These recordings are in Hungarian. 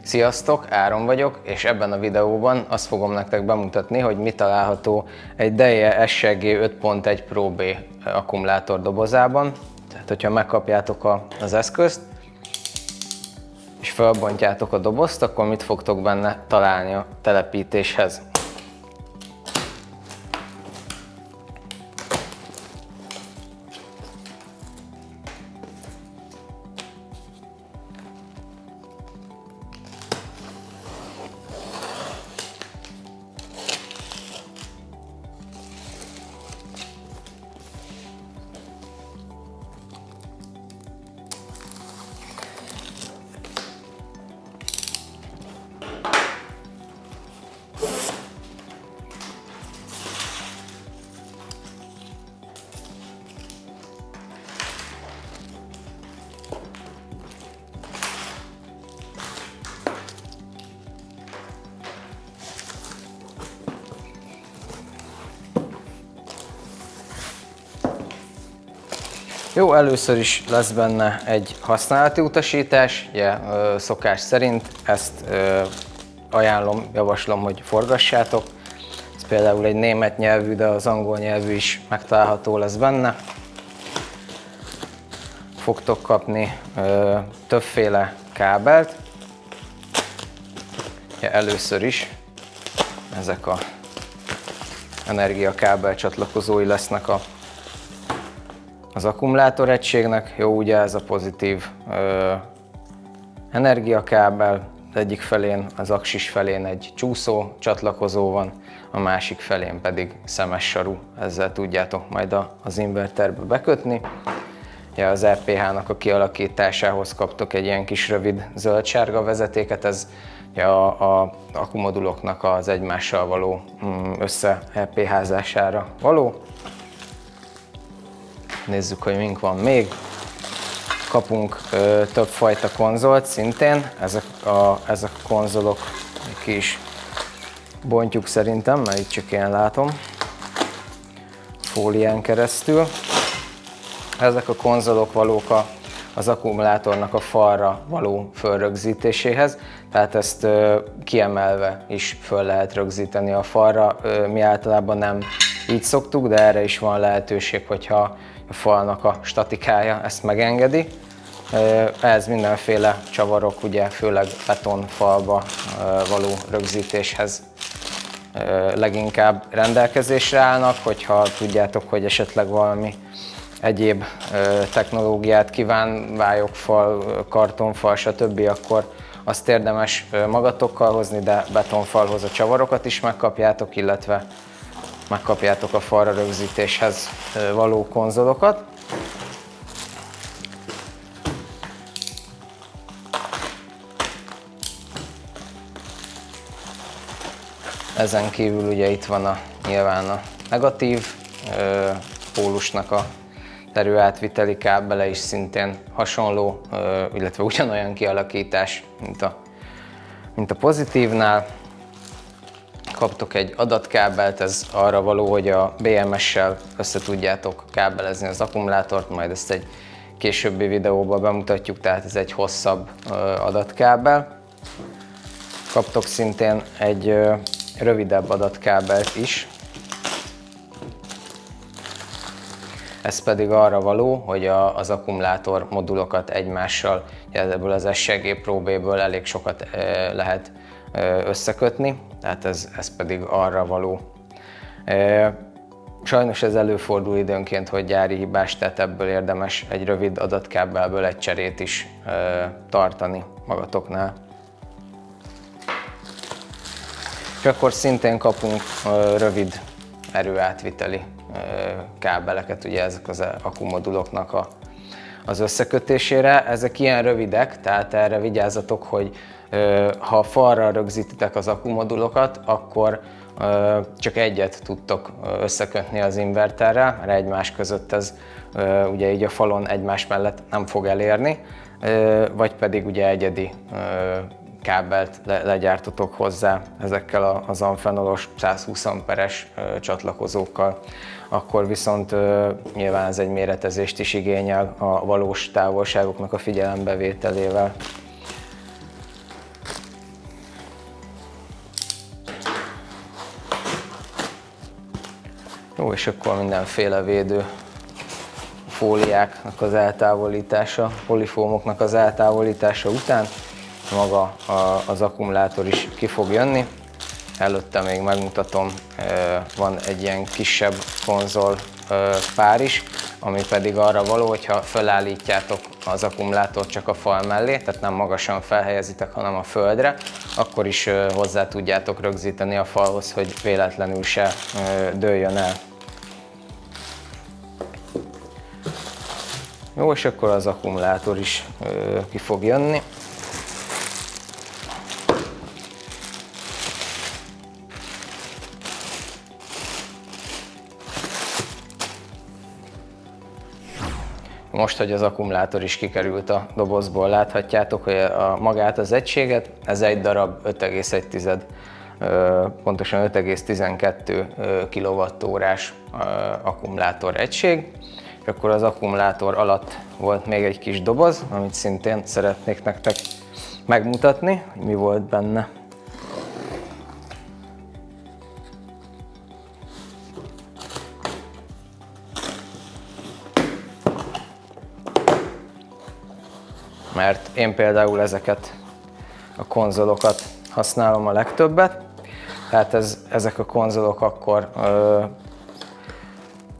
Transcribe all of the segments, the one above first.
Sziasztok, Áron vagyok, és ebben a videóban azt fogom nektek bemutatni, hogy mi található egy Deje SLG 5.1 Pro B akkumulátor dobozában. Tehát, hogyha megkapjátok az eszközt, és felbontjátok a dobozt, akkor mit fogtok benne találni a telepítéshez. Jó, először is lesz benne egy használati utasítás, ugye szokás szerint ezt javaslom, hogy forgassátok. Ez például egy német nyelvű, de az angol nyelvű is megtalálható lesz benne. Fogtok kapni többféle kábelt. Ugye először is ezek a energiakábel csatlakozói lesznek az akkumulátoregységnek. Jó, ugye ez a pozitív energiakábel, az egyik felén, az aksis felén egy csúszó csatlakozó van, a másik felén pedig szemes saru, ezzel tudjátok majd az inverterbe bekötni. Ugye az EPH-nak a kialakításához kaptok egy ilyen kis rövid zöld-sárga vezetéket, ez a akkumoduloknak az egymással való össze EPH-zására való. Nézzük, hogy mink van még. Kapunk többfajta konzolt szintén. Ezek a konzolok ki is bontjuk szerintem, mert itt csak én látom. Fólián keresztül. Ezek a konzolok valók az akkumulátornak a falra való fölrögzítéséhez, tehát ezt kiemelve is föl lehet rögzíteni a falra. Mi általában nem így szoktuk, de erre is van lehetőség, hogyha a falnak a statikája ezt megengedi. Ez mindenféle csavarok, ugye főleg betonfalba való rögzítéshez leginkább rendelkezésre állnak, hogyha tudjátok, hogy esetleg valami egyéb technológiát kíván, vályogfal, kartonfal, stb., akkor azt érdemes magatokkal hozni, de betonfalhoz a csavarokat is megkapjátok, illetve megkapjátok a falra rögzítéshez való konzolokat. Ezen kívül ugye itt van nyilván a negatív pólusnak a erőátviteli kábele is szintén hasonló, illetve ugyanolyan kialakítás, mint a pozitívnál. Kaptok egy adatkábelt, ez arra való, hogy a BMS-sel össze tudjátok kábelezni az akkumulátort, majd ezt egy későbbi videóban bemutatjuk, tehát ez egy hosszabb adatkábel. Kaptok szintén egy rövidebb adatkábelt is. Ez pedig arra való, hogy az akkumulátor modulokat egymással, ebből az SLG Pro B-ből elég sokat lehet összekötni, tehát ez pedig arra való. Sajnos ez előfordul időnként, hogy gyári hibás, tehát ebből érdemes egy rövid adatkábelből egy cserét is tartani magatoknál. És akkor szintén kapunk rövid erőátviteli kábeleket, ugye ezek az akkumoduloknak az összekötésére. Ezek ilyen rövidek, tehát erre vigyázzatok, hogy ha falra rögzítitek az akkumodulokat, akkor csak egyet tudtok összekötni az inverterrel, mert egymás között ez ugye így a falon egymás mellett nem fog elérni, vagy pedig ugye egyedi kábelt legyártotok hozzá ezekkel az amfenolos 120 amperes csatlakozókkal, akkor viszont nyilván ez egy méretezést is igényel a valós távolságoknak a figyelembevételével. Jó, és akkor mindenféle védő fóliáknak az eltávolítása, polifómoknak az eltávolítása után maga az akkumulátor is ki fog jönni. Előtte még megmutatom, van egy ilyen kisebb konzol pár is, ami pedig arra való, hogyha felállítjátok az akkumulátort csak a fal mellé, tehát nem magasan felhelyezitek, hanem a földre, akkor is hozzá tudjátok rögzíteni a falhoz, hogy véletlenül se dőljön el. Jó, és akkor az akkumulátor is ki fog jönni. Most, hogy az akkumulátor is kikerült a dobozból, láthatjátok, hogy magát az egységet, ez egy darab 5,1, pontosan 5,12 kWh-s akkumulátor egység. És akkor az akkumulátor alatt volt még egy kis doboz, amit szintén szeretnék nektek megmutatni, hogy mi volt benne. Mert én például ezeket a konzolokat használom a legtöbbet, tehát ezek a konzolok akkor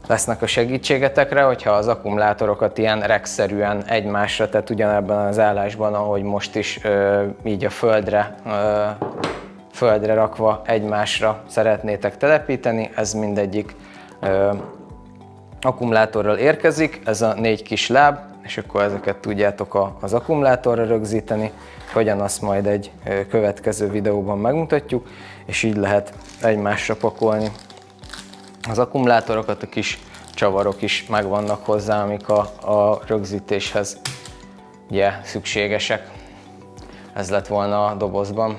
lesznek a segítségetekre, hogyha az akkumulátorokat ilyen rackszerűen egymásra, tehát ugyanebben az állásban, ahogy most is, így a földre rakva egymásra szeretnétek telepíteni, ez mindegyik akkumulátorral érkezik, ez a 4 kis láb, és akkor ezeket tudjátok az akkumulátorra rögzíteni, hogyan azt majd egy következő videóban megmutatjuk, és így lehet egymásra pakolni az akkumulátorokat, a kis csavarok is megvannak hozzá, amik a rögzítéshez ugye, szükségesek. Ez lett volna a dobozban.